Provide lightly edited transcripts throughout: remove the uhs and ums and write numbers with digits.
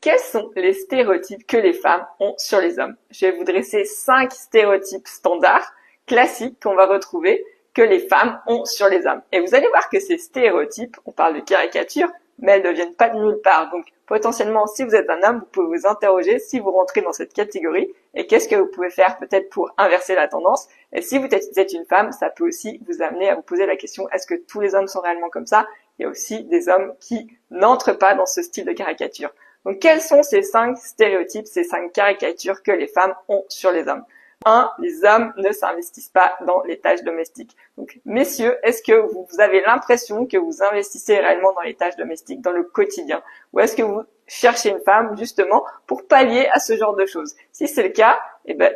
Quels sont les stéréotypes que les femmes ont sur les hommes? Je vais vous dresser 5 stéréotypes standards, classiques, qu'on va retrouver, que les femmes ont sur les hommes. Et vous allez voir que ces stéréotypes, on parle de caricatures, mais elles ne viennent pas de nulle part. Donc, potentiellement, si vous êtes un homme, vous pouvez vous interroger si vous rentrez dans cette catégorie et qu'est-ce que vous pouvez faire peut-être pour inverser la tendance. Et si vous êtes une femme, ça peut aussi vous amener à vous poser la question, est-ce que tous les hommes sont réellement comme ça? Il y a aussi des hommes qui n'entrent pas dans ce style de caricature. Donc, quels sont ces 5 stéréotypes, ces 5 caricatures que les femmes ont sur les hommes? 1. Les hommes ne s'investissent pas dans les tâches domestiques. Donc, messieurs, est-ce que vous avez l'impression que vous investissez réellement dans les tâches domestiques, dans le quotidien? Ou est-ce que vous cherchez une femme, justement, pour pallier à ce genre de choses? Si c'est le cas,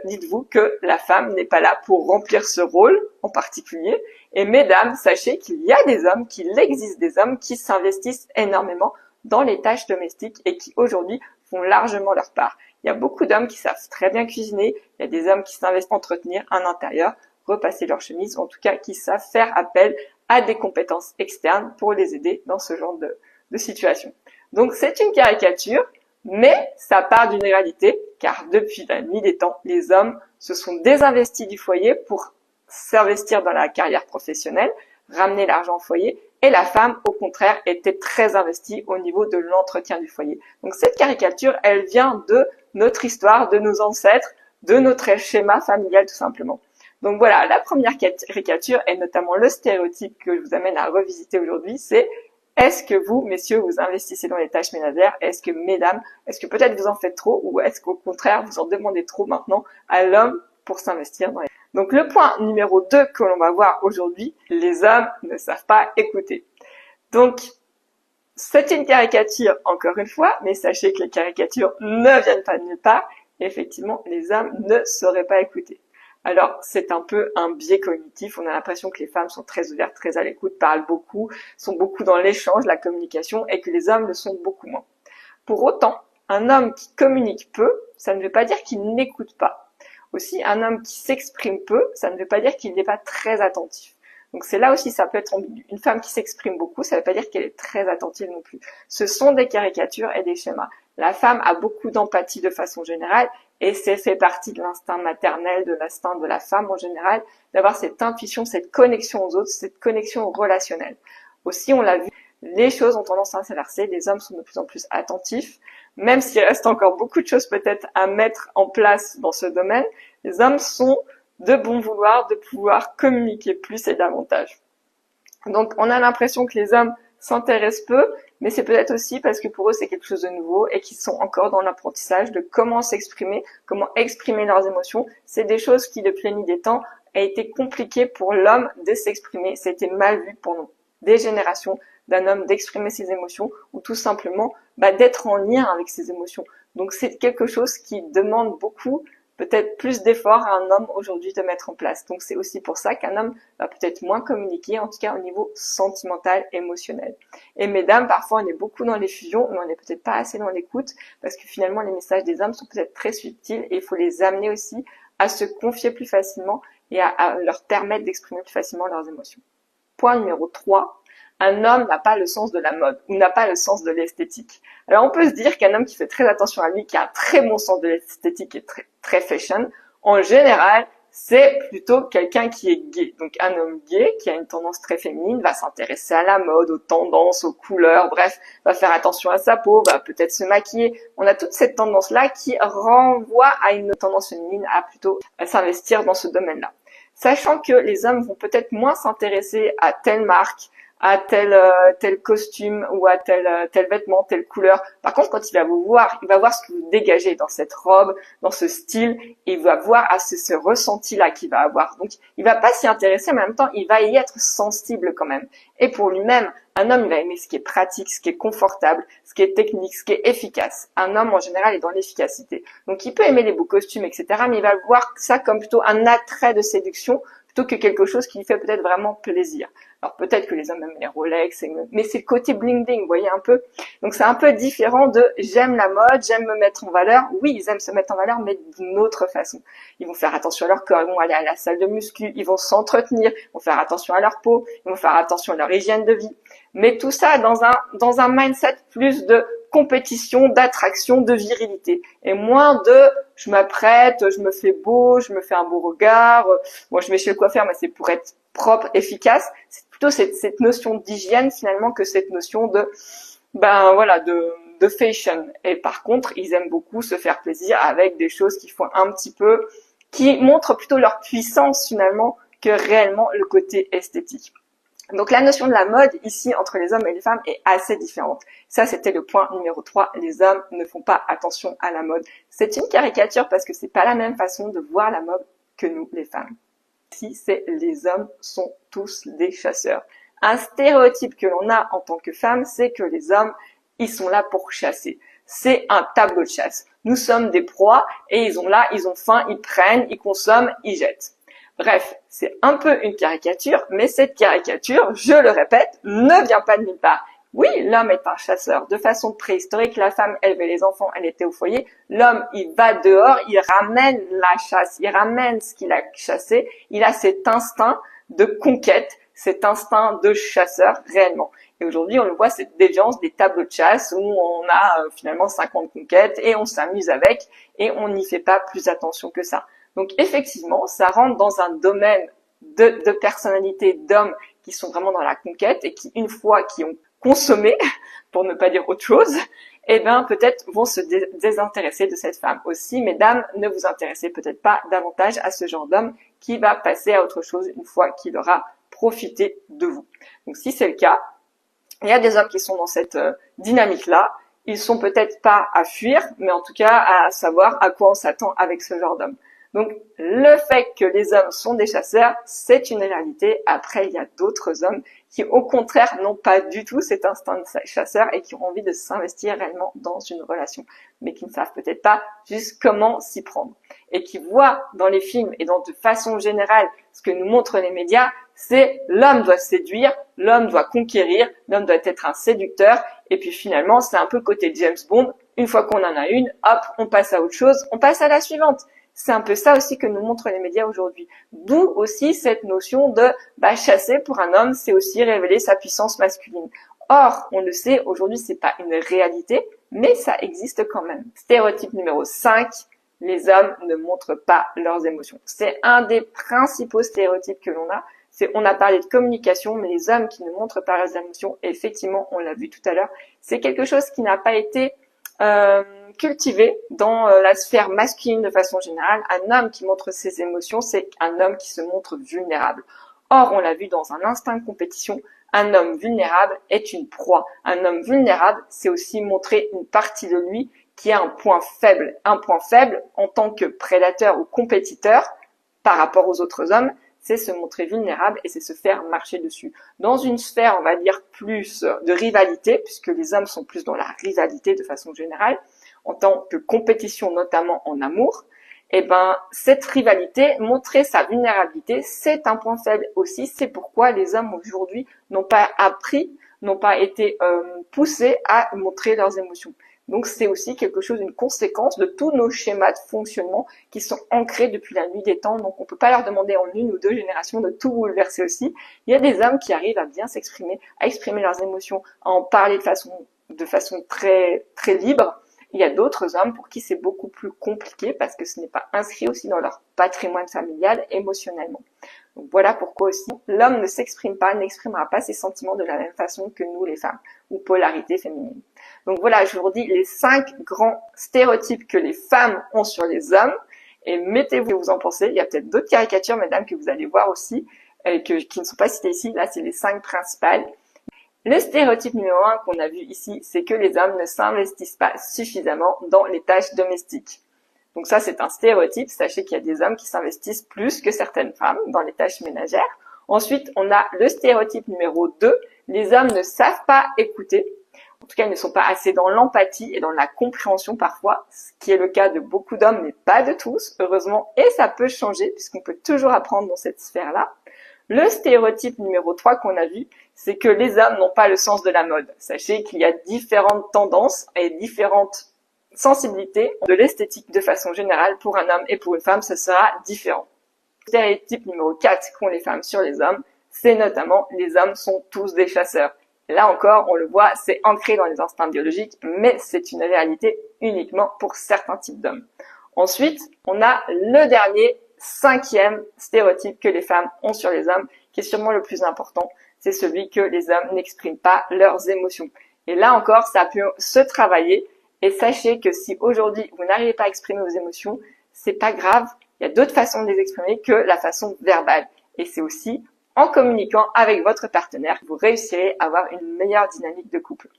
dites-vous que la femme n'est pas là pour remplir ce rôle en particulier. Et mesdames, sachez qu'il y a des hommes, qu'il existe des hommes qui s'investissent énormément dans les tâches domestiques et qui aujourd'hui font largement leur part. Il y a beaucoup d'hommes qui savent très bien cuisiner, il y a des hommes qui s'investissent à entretenir un intérieur, repasser leur chemise, en tout cas qui savent faire appel à des compétences externes pour les aider dans ce genre de situation. Donc c'est une caricature, mais ça part d'une réalité, car depuis la nuit des temps, les hommes se sont désinvestis du foyer pour s'investir dans la carrière professionnelle, ramener l'argent au foyer, et la femme, au contraire, était très investie au niveau de l'entretien du foyer. Donc cette caricature, elle vient de notre histoire, de nos ancêtres, de notre schéma familial tout simplement. Donc voilà, la première caricature, et notamment le stéréotype que je vous amène à revisiter aujourd'hui, c'est: est-ce que vous, messieurs, vous investissez dans les tâches ménagères? Est-ce que, mesdames, est-ce que peut-être vous en faites trop, ou est-ce qu'au contraire, vous en demandez trop maintenant à l'homme pour s'investir dans les... Donc le point numéro 2 que l'on va voir aujourd'hui, les hommes ne savent pas écouter. Donc c'est une caricature encore une fois, mais sachez que les caricatures ne viennent pas de nulle part. Et effectivement, les hommes ne sauraient pas écouter. Alors c'est un peu un biais cognitif, on a l'impression que les femmes sont très ouvertes, très à l'écoute, parlent beaucoup, sont beaucoup dans l'échange, la communication, et que les hommes le sont beaucoup moins. Pour autant, un homme qui communique peu, ça ne veut pas dire qu'il n'écoute pas. Aussi, un homme qui s'exprime peu, ça ne veut pas dire qu'il n'est pas très attentif. Donc c'est là aussi, ça peut être ambigu. Une femme qui s'exprime beaucoup, ça ne veut pas dire qu'elle est très attentive non plus. Ce sont des caricatures et des schémas. La femme a beaucoup d'empathie de façon générale, et c'est fait partie de l'instinct maternel, de l'instinct de la femme en général, d'avoir cette intuition, cette connexion aux autres, cette connexion relationnelle. Aussi, on l'a vu, les choses ont tendance à s'inverser, les hommes sont de plus en plus attentifs, même s'il reste encore beaucoup de choses peut-être à mettre en place dans ce domaine, les hommes sont de bon vouloir, de pouvoir communiquer plus et davantage. Donc on a l'impression que les hommes s'intéressent peu, mais c'est peut-être aussi parce que pour eux c'est quelque chose de nouveau et qu'ils sont encore dans l'apprentissage de comment s'exprimer, comment exprimer leurs émotions. C'est des choses qui depuis la nuit des temps a été compliqué pour l'homme de s'exprimer, c'était mal vu pendant des générations d'un homme d'exprimer ses émotions ou tout simplement d'être en lien avec ses émotions. Donc c'est quelque chose qui demande beaucoup, peut-être plus d'efforts à un homme aujourd'hui de mettre en place. Donc c'est aussi pour ça qu'un homme va peut-être moins communiquer, en tout cas au niveau sentimental, émotionnel. Et mesdames, parfois on est beaucoup dans les fusions, mais on n'est peut-être pas assez dans l'écoute, parce que finalement les messages des hommes sont peut-être très subtils et il faut les amener aussi à se confier plus facilement et à leur permettre d'exprimer plus facilement leurs émotions. Point numéro 3. Un homme n'a pas le sens de la mode ou n'a pas le sens de l'esthétique. Alors on peut se dire qu'un homme qui fait très attention à lui, qui a un très bon sens de l'esthétique et très fashion, en général, c'est plutôt quelqu'un qui est gay. Donc un homme gay qui a une tendance très féminine va s'intéresser à la mode, aux tendances, aux couleurs, bref, va faire attention à sa peau, va peut-être se maquiller. On a toute cette tendance-là qui renvoie à une tendance féminine à plutôt s'investir dans ce domaine-là. Sachant que les hommes vont peut-être moins s'intéresser à telle marque, à tel costume ou à tel vêtement, telle couleur. Par contre, quand il va vous voir, il va voir ce que vous dégagez dans cette robe, dans ce style, et il va voir ce ressenti-là qu'il va avoir. Donc, il va pas s'y intéresser, mais en même temps, il va y être sensible quand même. Et pour lui-même, un homme, il va aimer ce qui est pratique, ce qui est confortable, ce qui est technique, ce qui est efficace. Un homme, en général, est dans l'efficacité. Donc, il peut aimer les beaux costumes, etc., mais il va voir ça comme plutôt un attrait de séduction, plutôt que quelque chose qui lui fait peut-être vraiment plaisir. Alors peut-être que les hommes aiment les Rolex, mais c'est le côté bling bling, vous voyez un peu. Donc c'est un peu différent de j'aime la mode, j'aime me mettre en valeur. Oui, ils aiment se mettre en valeur, mais d'une autre façon. Ils vont faire attention à leur corps, ils vont aller à la salle de muscu, ils vont s'entretenir, ils vont faire attention à leur peau, ils vont faire attention à leur hygiène de vie. Mais tout ça dans un mindset plus de compétition, d'attraction, de virilité. Et moins de je m'apprête, je me fais beau, je me fais un beau regard, moi je vais chez le coiffeur mais c'est pour être propre, efficace. C'est plutôt cette notion d'hygiène finalement que cette notion de de fashion. Et par contre, ils aiment beaucoup se faire plaisir avec des choses qui font un petit peu, qui montrent plutôt leur puissance finalement que réellement le côté esthétique. Donc la notion de la mode ici entre les hommes et les femmes est assez différente. Ça c'était le point numéro 3, les hommes ne font pas attention à la mode. C'est une caricature parce que c'est pas la même façon de voir la mode que nous les femmes. Ici c'est les hommes sont tous des chasseurs. Un stéréotype que l'on a en tant que femme, c'est que les hommes, ils sont là pour chasser. C'est un tableau de chasse. Nous sommes des proies et ils ont faim, ils prennent, ils consomment, ils jettent. Bref, c'est un peu une caricature, mais cette caricature, je le répète, ne vient pas de nulle part. Oui, l'homme est un chasseur. De façon préhistorique, la femme élevait les enfants, elle était au foyer. L'homme, il va dehors, il ramène la chasse, il ramène ce qu'il a chassé. Il a cet instinct de conquête, cet instinct de chasseur réellement. Et aujourd'hui, on le voit, cette déviance des tableaux de chasse où on a finalement 50 conquêtes et on s'amuse avec et on n'y fait pas plus attention que ça. Donc effectivement, ça rentre dans un domaine de personnalité d'hommes qui sont vraiment dans la conquête et qui, une fois qu'ils ont consommé, pour ne pas dire autre chose, eh ben peut-être vont se désintéresser de cette femme. Aussi, mesdames, ne vous intéressez peut-être pas davantage à ce genre d'homme qui va passer à autre chose une fois qu'il aura profité de vous. Donc si c'est le cas, il y a des hommes qui sont dans cette dynamique-là. Ils sont peut-être pas à fuir, mais en tout cas à savoir à quoi on s'attend avec ce genre d'homme. Donc, le fait que les hommes sont des chasseurs, c'est une réalité. Après, il y a d'autres hommes qui, au contraire, n'ont pas du tout cet instinct de chasseur et qui ont envie de s'investir réellement dans une relation, mais qui ne savent peut-être pas juste comment s'y prendre. Et qui voient dans les films et de façon générale ce que nous montrent les médias, c'est l'homme doit séduire, l'homme doit conquérir, l'homme doit être un séducteur. Et puis finalement, c'est un peu côté James Bond. Une fois qu'on en a une, hop, on passe à autre chose, on passe à la suivante. C'est un peu ça aussi que nous montrent les médias aujourd'hui. D'où aussi cette notion de chasser pour un homme, c'est aussi révéler sa puissance masculine. Or, on le sait, aujourd'hui, c'est pas une réalité, mais ça existe quand même. Stéréotype numéro 5, les hommes ne montrent pas leurs émotions. C'est un des principaux stéréotypes que l'on a. On a parlé de communication, mais les hommes qui ne montrent pas leurs émotions, effectivement, on l'a vu tout à l'heure, c'est quelque chose qui n'a pas été cultivé dans la sphère masculine de façon générale. Un homme qui montre ses émotions, c'est un homme qui se montre vulnérable. Or, on l'a vu dans un instinct de compétition, un homme vulnérable est une proie. Un homme vulnérable, c'est aussi montrer une partie de lui qui a un point faible. Un point faible en tant que prédateur ou compétiteur par rapport aux autres hommes, c'est se montrer vulnérable et c'est se faire marcher dessus. Dans une sphère, on va dire, plus de rivalité, puisque les hommes sont plus dans la rivalité de façon générale, en tant que compétition, notamment en amour, eh ben, cette rivalité, montrer sa vulnérabilité, c'est un point faible aussi. C'est pourquoi les hommes aujourd'hui n'ont pas appris, n'ont pas été poussés à montrer leurs émotions. Donc c'est aussi quelque chose, une conséquence de tous nos schémas de fonctionnement qui sont ancrés depuis la nuit des temps. Donc on peut pas leur demander en une ou deux générations de tout bouleverser aussi. Il y a des hommes qui arrivent à bien s'exprimer, à exprimer leurs émotions, à en parler de façon très, très libre. Il y a d'autres hommes pour qui c'est beaucoup plus compliqué parce que ce n'est pas inscrit aussi dans leur patrimoine familial émotionnellement. Donc voilà pourquoi aussi l'homme ne s'exprime pas, n'exprimera pas ses sentiments de la même façon que nous les femmes, ou polarité féminine. Donc voilà, je vous redis les 5 grands stéréotypes que les femmes ont sur les hommes, et mettez-vous ce que vous en pensez. Il y a peut-être d'autres caricatures, mesdames, que vous allez voir aussi, qui ne sont pas citées ici. Là, c'est les 5 principales. Le stéréotype numéro 1 qu'on a vu ici, c'est que les hommes ne s'investissent pas suffisamment dans les tâches domestiques. Donc ça, c'est un stéréotype. Sachez qu'il y a des hommes qui s'investissent plus que certaines femmes dans les tâches ménagères. Ensuite, on a le stéréotype numéro 2. Les hommes ne savent pas écouter. En tout cas, ils ne sont pas assez dans l'empathie et dans la compréhension parfois, ce qui est le cas de beaucoup d'hommes, mais pas de tous, heureusement. Et ça peut changer, puisqu'on peut toujours apprendre dans cette sphère-là. Le stéréotype numéro 3 qu'on a vu, c'est que les hommes n'ont pas le sens de la mode. Sachez qu'il y a différentes tendances et différentes sensibilités de l'esthétique de façon générale. Pour un homme et pour une femme, ce sera différent. Le stéréotype numéro 4 qu'ont les femmes sur les hommes, c'est notamment les hommes sont tous des chasseurs. Là encore, on le voit, c'est ancré dans les instincts biologiques, mais c'est une réalité uniquement pour certains types d'hommes. Ensuite, on a le dernier, 5e stéréotype que les femmes ont sur les hommes, qui est sûrement le plus important, c'est celui que les hommes n'expriment pas leurs émotions. Et là encore, ça peut se travailler, et sachez que si aujourd'hui vous n'arrivez pas à exprimer vos émotions, c'est pas grave, il y a d'autres façons de les exprimer que la façon verbale. Et c'est aussi en communiquant avec votre partenaire que vous réussirez à avoir une meilleure dynamique de couple.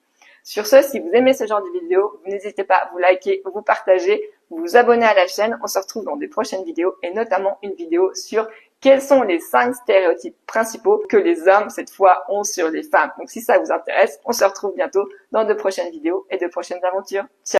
Sur ce, si vous aimez ce genre de vidéo, n'hésitez pas à vous liker, vous partager, vous abonner à la chaîne. On se retrouve dans des prochaines vidéos et notamment une vidéo sur quels sont les 5 stéréotypes principaux que les hommes, cette fois, ont sur les femmes. Donc si ça vous intéresse, on se retrouve bientôt dans de prochaines vidéos et de prochaines aventures. Ciao!